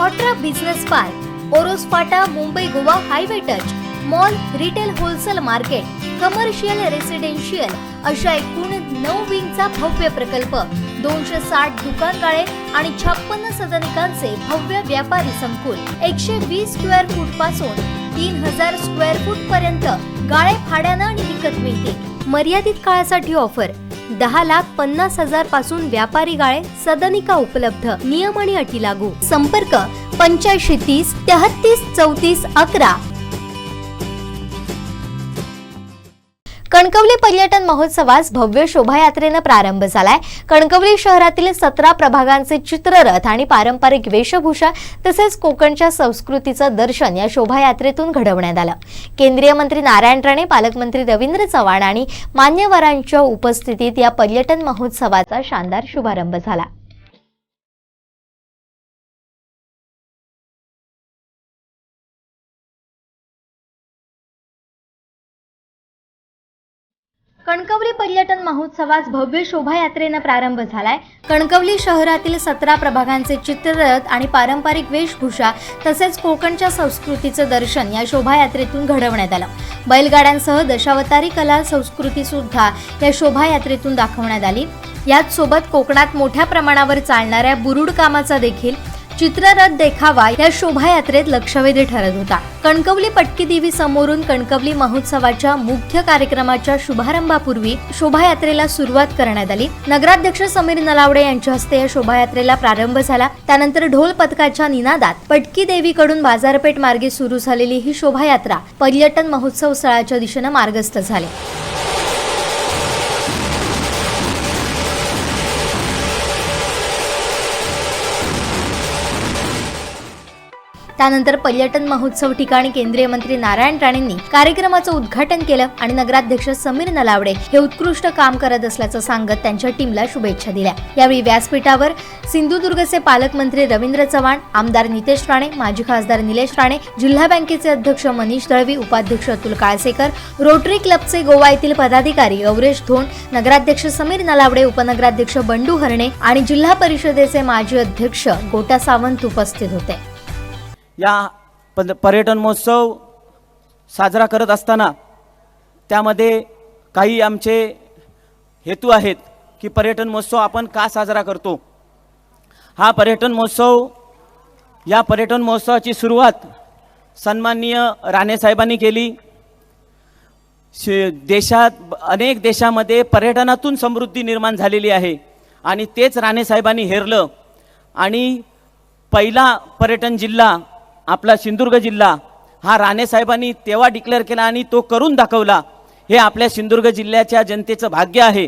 ऑट्रा business park, Oros फाटा, Mumbai Goa highway touch, mall, retail wholesale market, commercial residential अशा एकूण 9 विंगचा भव्य प्रकल्प, 260 दुकानगाळे आणि 56 सदनिकांचे भव्य व्यापारी संकुल, 120 स्क्वेअर फूट पासून 3000 स्क्वेअर फूट पर्यंत गाळे भाड्यानं आणि विकत मिळतील। मर्यादित काळासाठी ऑफर, 10,50,000 पासून व्यापारी गाळे, सदनिका उपलब्ध, नियम आणि अटी लागू। संपर्क 8530 33 34 11। कणकवली पर्यटन महोत्सवास भव्य शोभायात्रेनं प्रारंभ झालाय। कणकवली शहरातील 17 प्रभागांचे चित्ररथ आणि पारंपरिक वेशभूषा तसेच कोकणच्या संस्कृतीचं दर्शन या शोभायात्रेतून घडवण्यात आलं। केंद्रीय मंत्री नारायण राणे, पालकमंत्री रवींद्र चव्हाण आणि मान्यवरांच्या उपस्थितीत या पर्यटन महोत्सवाचा शानदार शुभारंभ झाला। कणकवली पर्यटन महोत्सवास भव्य शोभायात्रेनं प्रारंभ झालाय। कणकवली शहरातील 17 प्रभागांचे चित्ररथ आणि पारंपरिक वेशभूषा तसेच कोकणच्या संस्कृतीचं दर्शन या शोभायात्रेतून घडवण्यात आलं। बैलगाड्यांसह दशावतारी कला संस्कृती सुद्धा या शोभायात्रेतून दाखवण्यात आली। याच सोबत कोकणात मोठ्या प्रमाणावर चालणाऱ्या बुरुड कामाचा देखील चित्ररथ देखावा या शोभायात्रेत लक्षवेधी ठरत होता। कणकवली पटकी देवी समोरून कणकवली महोत्सवाच्या मुख्य कार्यक्रमाच्या शुभारंभापूर्वी शोभायात्रेला सुरुवात करण्यात आली। नगराध्यक्ष समीर नलावडे यांच्या हस्ते या शोभायात्रेला प्रारंभ झाला। त्यानंतर ढोल पथकाच्या निनादात पटकी देवीकडून बाजारपेठ मार्गे सुरू झालेली ही शोभायात्रा पर्यटन महोत्सव स्थळाच्या दिशेने मार्गस्थ झाली। त्यानंतर पर्यटन महोत्सव ठिकाणी केंद्रीय मंत्री नारायण राणेंनी कार्यक्रमाचं उद्घाटन केलं आणि नगराध्यक्ष समीर नलावडे हे उत्कृष्ट काम करत असल्याचं सांगत त्यांच्या टीमला शुभेच्छा दिल्या। यावेळी व्यासपीठावर सिंधुदुर्गचे पालकमंत्री रवींद्र चव्हाण, आमदार नितेश राणे, माजी खासदार निलेश राणे, जिल्हा बँकेचे अध्यक्ष मनीष दळवी, उपाध्यक्ष अतुल काळसेकर, रोटरी क्लबचे गोवा येथील पदाधिकारी गौरेश धोंड, नगराध्यक्ष समीर नलावडे, उपनगराध्यक्ष बंडू हरणे आणि जिल्हा परिषदेचे माजी अध्यक्ष गोटा सावंत उपस्थित होते। या पर्यटन महोत्सव साजरा करत असताना त्यामध्ये काही आमचे हेतू आहेत की पर्यटन महोत्सव आपण का साजरा करतो। हा पर्यटन महोत्सव, या पर्यटन महोत्सवाची सुरुवात सन्माननीय राणे साहेबांनी केली। देशात अनेक देशामध्ये पर्यटनातून समृद्धी निर्माण झालेली आहे आणि तेच राणे साहेबांनी हेरलं आणि पहिला पर्यटन जिल्हा आपला सिंधुदुर्ग जिल्हा हा राणे साहेबांनी तेव्हा डिक्लेअर केला आणि तो करून दाखवला। हे आपल्या सिंधुदुर्ग जिल्ह्याच्या जनतेचं भाग्य आहे।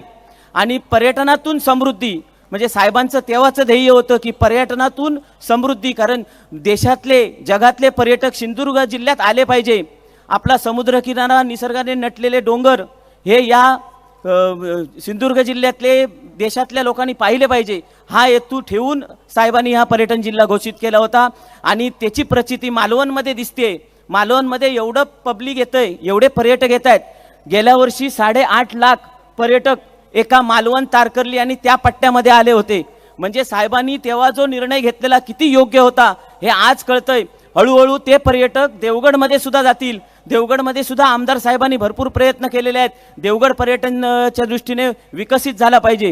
आणि पर्यटनातून समृद्धी म्हणजे साहेबांचं तेव्हाचं ध्येय होतं की पर्यटनातून समृद्धी, कारण देशातले जगातले पर्यटक सिंधुदुर्ग जिल्ह्यात आले पाहिजे। आपला समुद्रकिनारा, निसर्गाने नटलेले डोंगर हे या सिंधुदुर्ग जिल्ह्यातले देशातल्या लोकांनी पाहिले पाहिजे। हा हेतू ठेवून साहेबांनी हा पर्यटन जिल्हा घोषित केला होता आणि त्याची प्रचिती मालवणमध्ये दिसते। मालवणमध्ये एवढं पब्लिक येतंय, एवढे पर्यटक येत आहेत। गेल्या वर्षी 8.5 लाख पर्यटक एका मालवण, तारकर्ली आणि त्या पट्ट्यामध्ये आले होते। म्हणजे साहेबांनी तेव्हा जो निर्णय घेतलेला किती योग्य होता हे आज कळतंय। हळूहळू ते पर्यटक देवगडमध्ये सुद्धा जातील। देवगडमध्ये सुद्धा आमदार साहेबांनी भरपूर प्रयत्न केलेले आहेत। देवगड पर्यटनच्या दृष्टीने विकसित झाला पाहिजे।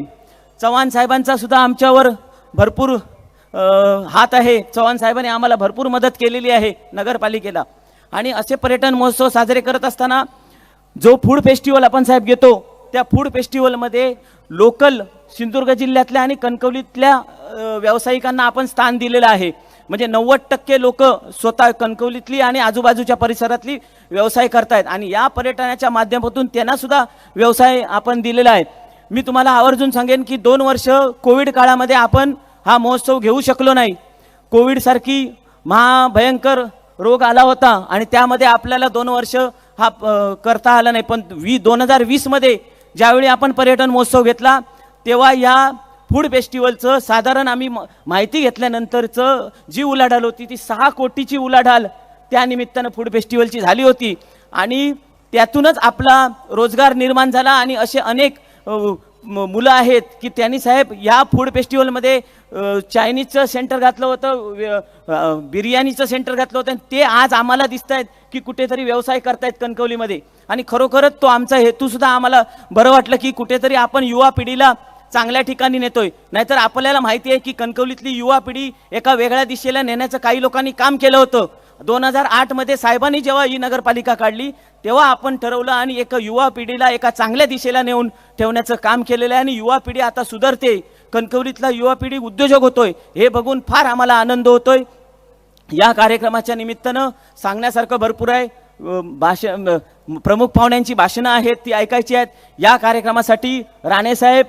चव्हाण साहेबांचा सुद्धा आमच्यावर भरपूर हात आहे। चव्हाण साहेबांनी आम्हाला भरपूर मदत केलेली आहे नगरपालिकेला। आणि असे पर्यटन महोत्सव साजरे करत असताना जो फूड फेस्टिवल आपण साहेब घेतो, त्या फूड फेस्टिवलमध्ये लोकल सिंधुदुर्ग जिल्ह्यातल्या आणि कणकवलीतल्या व्यावसायिकांना आपण स्थान दिलेलं आहे। म्हणजे 90% लोक स्वतः कणकवलीतली आणि आजूबाजूच्या परिसरातली व्यवसाय करतायत आणि या पर्यटनाच्या माध्यमातून त्यांना सुद्धा व्यवसाय आपण दिलेला आहे। मी तुम्हाला आवर्जून सांगेन की 2 वर्ष कोविड काळामध्ये आपण हा महोत्सव घेऊ शकलो नाही। कोविडसारखी महाभयंकर रोग आला होता आणि त्यामध्ये आपल्याला 2 वर्ष हा करता आला नाही। पण 2020 मध्ये ज्यावेळी आपण पर्यटन महोत्सव घेतला तेव्हा या फूड फेस्टिवलचं साधारण आम्ही माहिती घेतल्यानंतरचं जी उलाढाल होती ती 6 कोटीची उलाढाल त्या निमित्तानं फूड फेस्टिवलची झाली होती आणि त्यातूनच आपला रोजगार निर्माण झाला आणि असे अनेक मुलं आहेत की त्यांनी साहेब या फूड फेस्टिवलमध्ये चायनीजचं सेंटर घातलं होतं, बिर्याणीचं सेंटर घातलं होतं, आणि ते आज आम्हाला दिसत आहेत की कुठेतरी व्यवसाय करतायत कणकवलीमध्ये. आणि खरोखरच तो आमचा हेतूसुद्धा आम्हाला बरं वाटलं की कुठेतरी आपण युवा पिढीला चांगल्या ठिकाणी नेतोय. नाहीतर आपल्याला माहिती आहे की कणकवलीतली युवा पिढी एका वेगळ्या दिशेला नेण्याचं काही लोकांनी काम केलं होतं. 2008 मध्ये साहेबांनी जेव्हा ही नगरपालिका काढली तेव्हा आपण ठरवलं आणि एका युवा पिढीला एका चांगल्या दिशेला नेऊन ठेवण्याचं काम केलेलं आहे. आणि युवा पिढी आता सुधारते, कणकवलीतला युवा पिढी उद्योजक होतोय, हे बघून फार आम्हाला आनंद होतोय. या कार्यक्रमाच्या निमित्तानं सांगण्यासारखं भरपूर आहे. प्रमुख पाहुण्यांची भाषणं आहेत ती ऐकायची आहेत. या कार्यक्रमासाठी राणे साहेब,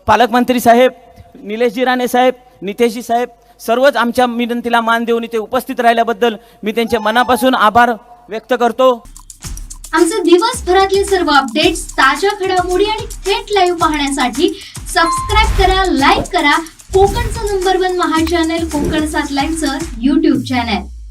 पालकमंत्री साहेब, निलेशजी राणे साहेब, नितेशजी साहेब सर्वच आमच्या विनंतीला मान देऊन इथे उपस्थित राहिल्याबद्दल मी त्यांचे मनापासून आभार व्यक्त करतो. आमचे दिवसभरातले सर्व अपडेट्स, ताज्या घडामोडी आणि थेट लाईव्ह पाहण्यासाठी सबस्क्राईब करा, लाईक करा कोकणचं नंबर 1 महा चॅनल कोकण 7 लाईव्हचं YouTube चॅनल.